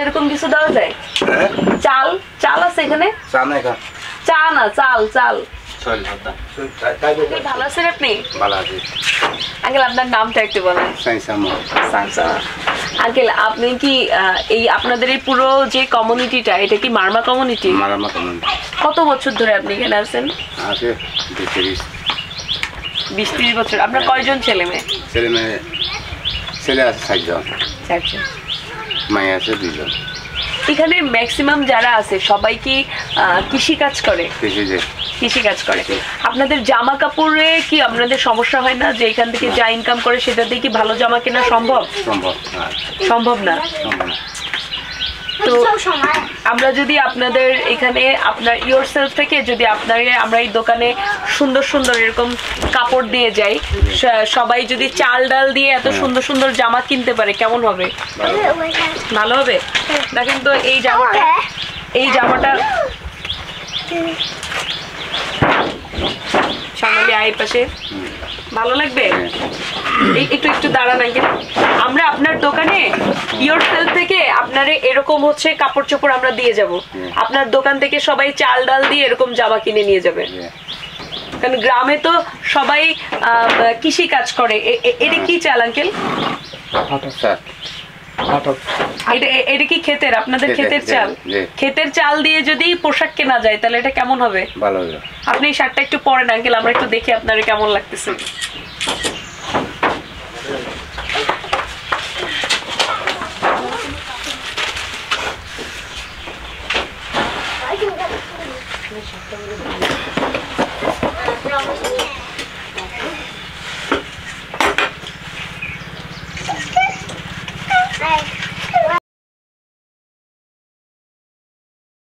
এরকম কিছু দেওয়া যায়? চাল চাল আছে এখানে? চা না, চাল চাল। ভালো আছেন আপনি? আঙ্কেল আপনার নামটা একটু বলেন। আঙ্কেল আপনি কি এই আপনাদের এই পুরো যে কমিউনিটিটা, এটা কি মারমা কমিউনিটি? কত বছর ধরে আপনি এখানে আছেন? 20-30 বছর। আপনার কয়জন ছেলে মেয়ে? ছেলে আছে 4 জন, মেয়ে আছে 2 জন। এখানে ম্যাক্সিমাম যারা আছে সবাই কি কৃষি কাজ করে? কৃষি কাজ করে। আপনাদের জামা কাপড়ে কি আপনাদের সমস্যা হয় না যে এখান থেকে যা ইনকাম করে সেটা দিয়ে কি ভালো জামা কেনা সম্ভব? সম্ভব না। তো আমরা যদি আপনাদের এখানে আপনার ইয়োরসেলফ থেকে যদি আমরা এই দোকানে সুন্দর সুন্দর এরকম কাপড় দিয়ে যাই, সবাই যদি চাল ডাল দিয়ে এত সুন্দর সুন্দর জামা কিনতে পারে কেমন হবে? ভালো হবে। দেখেন তো এই জামাটা সামনে আই পাশে ভালো লাগবে। একটু দাঁড়ান আগে। আমরা আপনার দোকানে ইয়োরসেলফ থেকে আপনারে এরকম হচ্ছে কাপড় চোপড় আমরা দিয়ে যাব। আপনার দোকান থেকে সবাই চাল ডাল দিয়ে এরকম জামা কিনে নিয়ে যাবে। কারণ গ্রামে তো সবাই কৃষি কাজ করে। এটা কি চাল আঙ্কেল? এটা কি ক্ষেতের? আপনাদের ক্ষেতের চাল? ক্ষেতের চাল দিয়ে যদি পোশাক কেনা যায় তাহলে এটা কেমন হবে? ভালো হবে। আপনি এই শার্টটা একটু পরেন আঙ্কেল, আমরা একটু দেখি আপনার কেমন লাগতেছে।